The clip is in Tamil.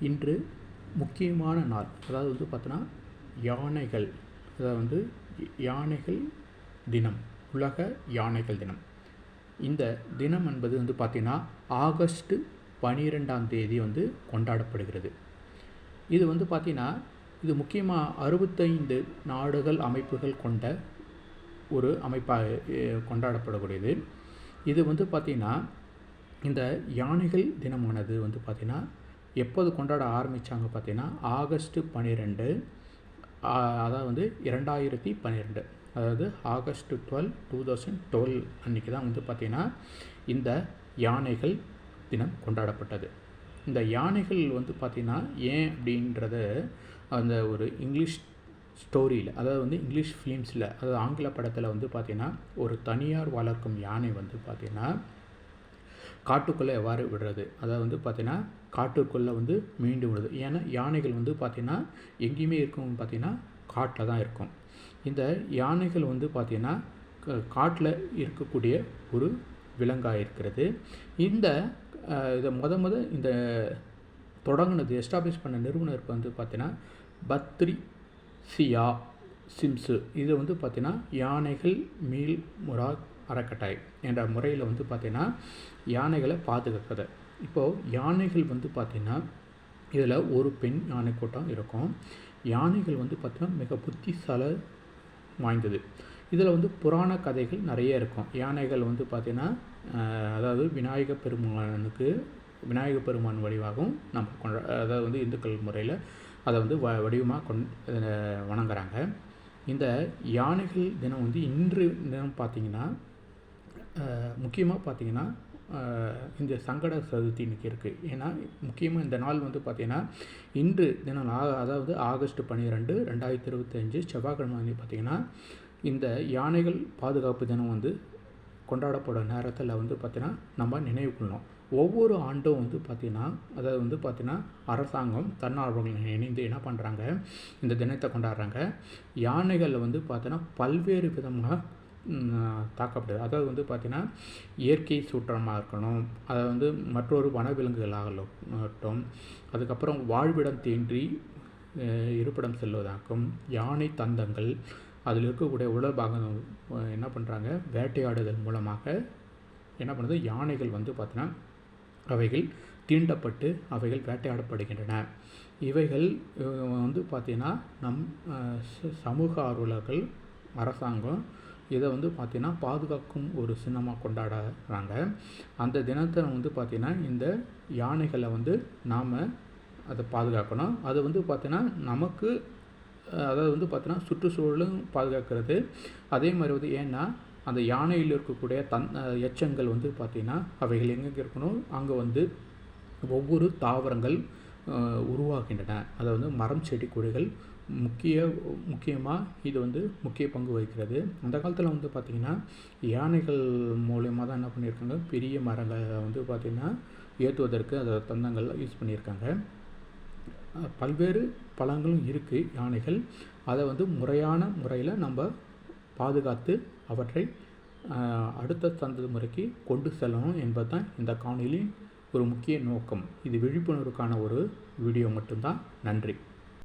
இன்று முக்கியமான நாள், அதாவது வந்து பார்த்தோன்னா யானைகள், அதாவது வந்து யானைகள் தினம், உலக யானைகள் தினம். இந்த தினம் என்பது வந்து பார்த்திங்கன்னா ஆகஸ்ட் 12ஆம் தேதி வந்து கொண்டாடப்படுகிறது. இது வந்து பார்த்திங்கன்னா இது முக்கியமாக 65 நாடுகள் அமைப்புகள் கொண்ட ஒரு அமைப்பாக கொண்டாடப்படக்கூடியது. இது வந்து பார்த்திங்கன்னா இந்த யானைகள் தினமானது வந்து பார்த்திங்கன்னா எப்போது கொண்டாட ஆரம்பித்தாங்க பார்த்திங்கன்னா ஆகஸ்ட் 12, அதாவது வந்து 2012, அதாவது ஆகஸ்ட் 12, 2012 அன்றைக்கி தான் வந்து பார்த்திங்கன்னா இந்த யானைகள் தினம் கொண்டாடப்பட்டது. இந்த யானைகள் வந்து பார்த்திங்கன்னா ஏன் அப்படின்றத அந்த ஒரு இங்கிலீஷ் ஸ்டோரியில், அதாவது வந்து இங்கிலீஷ் ஃபிலிம்ஸில், அதாவது ஆங்கில படத்தில் வந்து பார்த்திங்கன்னா ஒரு தனியார் வளர்க்கும் யானை வந்து பார்த்திங்கன்னா காட்டுக்குள்ளே எவ்வாறு விடுறது, அதாவது வந்து பார்த்திங்கன்னா காட்டுக்குள்ளே வந்து மீண்டு விடுது. ஏன்னா யானைகள் வந்து பார்த்திங்கன்னா எங்கேயுமே இருக்கும், பார்த்திங்கன்னா காட்டில் தான் இருக்கும். இந்த யானைகள் வந்து பார்த்திங்கன்னா காட்டில் இருக்கக்கூடிய ஒரு விலங்காக இருக்கிறது. இந்த இதை இந்த தொடங்கினது, எஸ்டாப்ளிஷ் பண்ண நிறுவனர் வந்து பார்த்திங்கன்னா பத்ரிசியா சிம்ஸு. இது வந்து பார்த்திங்கன்னா யானைகள் மீள் முராக் அறக்கட்டளை என்ற முறையில் வந்து பார்த்திங்கன்னா யானைகளை பாதுகாக்குது. இப்போது யானைகள் வந்து பார்த்திங்கன்னா இதில் ஒரு பெண் யானை கூட்டம் இருக்கும். யானைகள் வந்து பார்த்திங்கன்னா மிக புத்திசாலி வாய்ந்தது. இதில் வந்து புராண கதைகள் நிறைய இருக்கும். யானைகள் வந்து பார்த்திங்கன்னா அதாவது விநாயகப் பெருமான் வடிவாகவும் நம்ம அதாவது வந்து இந்துக்கள் முறையில் அதை வந்து வடிவமாக வணங்குறாங்க. இந்த யானைகள் தினம் வந்து இன்று தினம் பார்த்திங்கன்னா முக்கியமாக பார்த்திங்கன்னா இந்த சங்கட சதுர்த்தி இன்றைக்கி இருக்குது. ஏன்னா முக்கியமாக இந்த நாள் வந்து பார்த்திங்கன்னா இன்று தினம், அதாவது ஆகஸ்ட் 12, 2025 செவ்வாய்க்கிழமை வந்து பார்த்திங்கன்னா இந்த யானைகள் பாதுகாப்பு தினம் வந்து கொண்டாடப்படும் நேரத்தில் வந்து பார்த்திங்கன்னா நம்ம நினைவு கொள்ளணும். ஒவ்வொரு ஆண்டும் வந்து பார்த்திங்கன்னா, அதாவது வந்து பார்த்திங்கன்னா அரசாங்கம் தன்னார்வலர்கள் இணைந்து என்ன பண்ணுறாங்க, இந்த தினத்தை கொண்டாடுறாங்க. யானைகளில் வந்து பார்த்திங்கன்னா பல்வேறு விதமாக தாக்கப்படுது. அதாவது வந்து பார்த்திங்கன்னா இயற்கை சூற்றமாக இருக்கணும், அதை வந்து மற்றொரு வனவிலங்குகளாகட்டும், அதுக்கப்புறம் வாழ்விடம் தேன்றி இருப்பிடம் செல்வதாகும், யானை தந்தங்கள், அதில் இருக்கக்கூடிய உடல் பாகம் என்ன பண்ணுறாங்க, வேட்டையாடுதல் மூலமாக என்ன பண்ணுறது, யானைகள் வந்து பார்த்திங்கன்னா அவைகள் தீண்டப்பட்டு அவைகள் வேட்டையாடப்படுகின்றன. இவைகள் வந்து பார்த்திங்கன்னா நம் சமூக ஆர்வலர்கள், அரசாங்கம் இதை வந்து பார்த்திங்கன்னா பாதுகாக்கும் ஒரு சின்னமாக கொண்டாடுறாங்க. அந்த தினத்தை வந்து பார்த்திங்கன்னா இந்த யானைகளை வந்து நாம் அதை பாதுகாக்கணும். அது வந்து பார்த்திங்கன்னா நமக்கு, அதாவது வந்து பார்த்திங்கன்னா சுற்றுச்சூழலும் பாதுகாக்கிறது. அதே மாதிரி வந்து ஏன்னா அந்த யானையில் இருக்கக்கூடிய எச்சங்கள் வந்து பார்த்திங்கன்னா அவைகள் எங்கெங்கே இருக்கணும், அங்கே வந்து ஒவ்வொரு தாவரங்கள் உருவாகின்றன. அதை வந்து மரம் செடி கொடிகள் முக்கியமாக இது வந்து முக்கிய பங்கு வகிக்கிறது. அந்த காலத்தில் வந்து பார்த்திங்கன்னா யானைகள் மூலயமா தான் என்ன பண்ணியிருக்காங்க, பெரிய மரங்களை வந்து பார்த்திங்கன்னா ஏற்றுவதற்கு அதை தந்தங்கள் யூஸ் பண்ணியிருக்காங்க. பல்வேறு பலங்களும் இருக்குது யானைகள். அதை வந்து முறையான முறையில் நம்ம பாதுகாத்து அவற்றை அடுத்த தலைமுறைக்கு கொண்டு செல்லணும் என்பது தான் இந்த காணொளியின் ஒரு முக்கிய நோக்கம். இது விழிப்புணர்வுக்கான ஒரு வீடியோ மட்டும்தான். நன்றி.